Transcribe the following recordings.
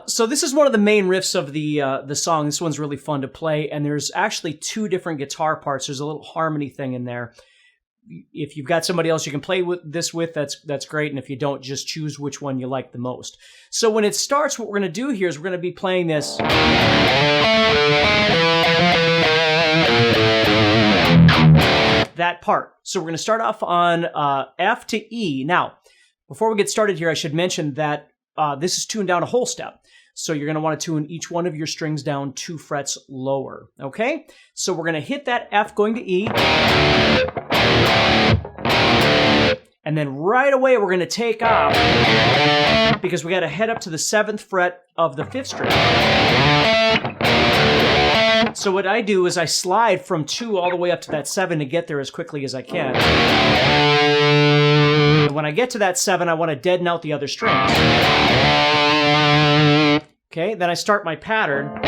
So this is one of the main riffs of the song. This one's really fun to play, and there's actually two different guitar parts. There's a little harmony thing in there. If you've got somebody else you can play with, that's great, and if you don't, just choose which one you like the most. So when it starts, what we're going to do here is we're going to be playing this. That part. So we're going to start off on F to E. Now, before we get started here, I should mention that this is tuned down a whole step. So you're going to want to tune each one of your strings down 2 frets lower. Okay? So we're going to hit that F going to E. And then right away we're going to take off because we got to head up to the 7th fret of the 5th string. So what I do is I slide from 2 all the way up to that 7 to get there as quickly as I can. And when I get to that 7, I want to deaden out the other strings. Okay, then I start my pattern.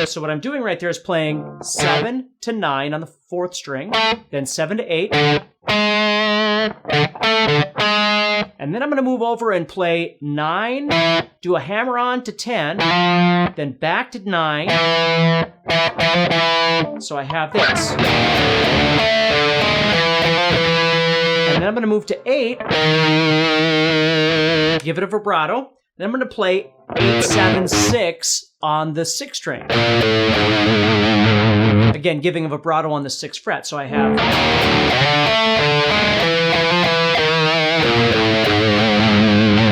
So what I'm doing right there is playing 7 to 9 on the 4th string, then 7 to 8. And then I'm going to move over and play 9, do a hammer-on to 10, then back to 9. So I have this. And then I'm going to move to 8, give it a vibrato. Then I'm going to play 8, 7, 6 on the 6th string. Again, giving a vibrato on the 6th fret. So I have...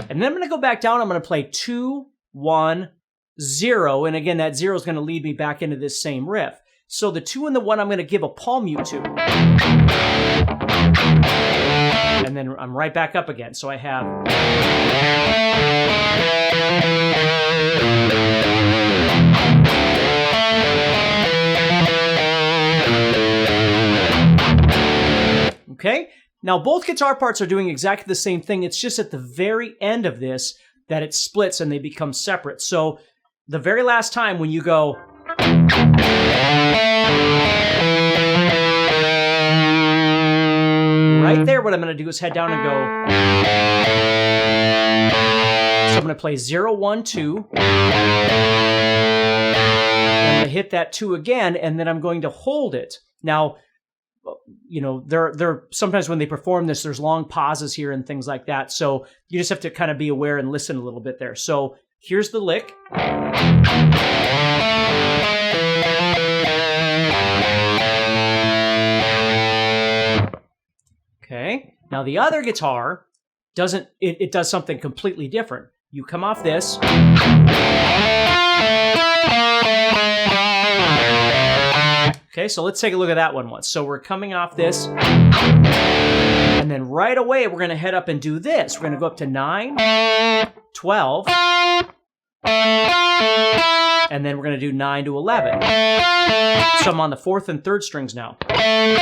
And then I'm going to go back down. I'm going to play 2, 1, 0. And again, that 0 is going to lead me back into this same riff. So the 2 and the 1 I'm going to give a palm mute to. And then I'm right back up again. So I have... Okay? Now, both guitar parts are doing exactly the same thing. It's just at the very end of this that it splits and they become separate. So the very last time when you go... Right there, what I'm going to do is head down and go... So I'm going to play 0, 1, 2. I'm going to hit that 2 again, and then I'm going to hold it. Now... You know, they're sometimes when they perform this, there's long pauses here and things like that. So you just have to kind of be aware and listen a little bit there. So here's the lick. Okay. Now the other guitar doesn't, it does something completely different. You come off this. Okay, so let's take a look at that one once. So we're coming off this, and then right away we're going to head up and do this. We're going to go up to 9, 12, and then we're going to do 9 to 11. So I'm on the 4th and 3rd strings now. And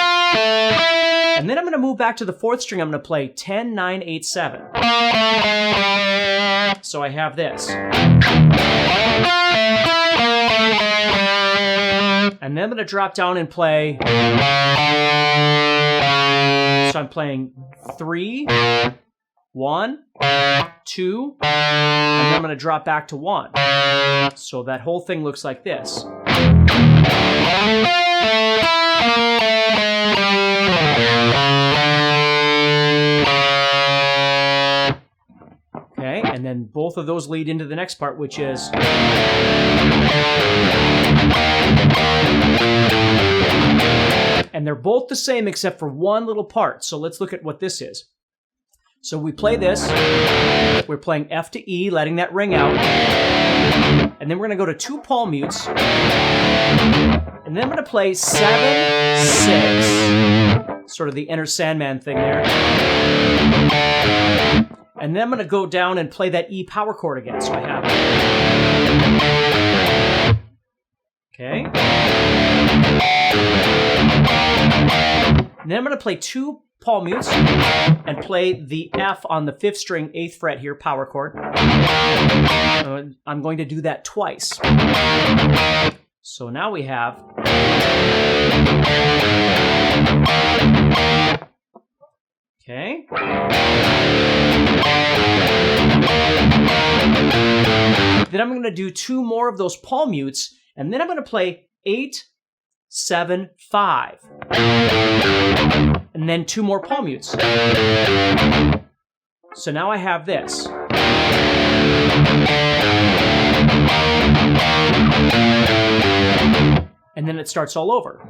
then I'm going to move back to the 4th string. I'm going to play 10, 9, 8, 7. So I have this. And then I'm going to drop down and play. So I'm playing 3, 1, 2, and then I'm going to drop back to 1. So that whole thing looks like this. Okay, and then both of those lead into the next part, which is... And they're both the same except for one little part. So let's look at what this is. So we play this. We're playing F to E, letting that ring out. And then we're going to go to 2 palm mutes. And then I'm going to play 7, 6. Sort of the Enter Sandman thing there. And then I'm going to go down and play that E power chord again. So I have it. Okay. And then I'm going to play 2 palm mutes and play the F on the 5th string, 8th fret here, power chord. I'm going to do that twice. So now we have... Okay. Then I'm going to do 2 more of those palm mutes, and then I'm going to play 8, 7, 5. And then 2 more palm mutes. So now I have this. And then it starts all over.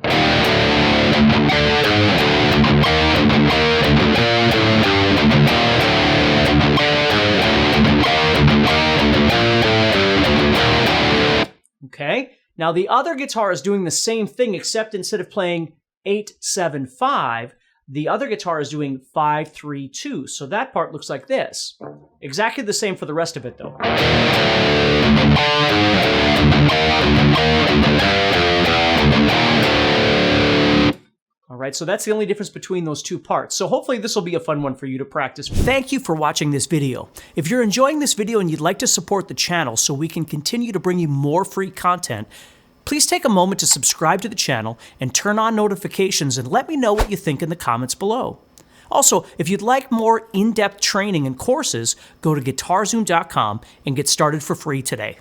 Okay, now the other guitar is doing the same thing, except instead of playing 8, 7, 5, the other guitar is doing 5, 3, 2. So that part looks like this. Exactly the same for the rest of it, though. All right, so that's the only difference between those 2 parts. So hopefully this will be a fun one for you to practice. Thank you for watching this video. If you're enjoying this video and you'd like to support the channel so we can continue to bring you more free content, please take a moment to subscribe to the channel and turn on notifications and let me know what you think in the comments below. Also, if you'd like more in-depth training and courses, go to guitarzoom.com and get started for free today.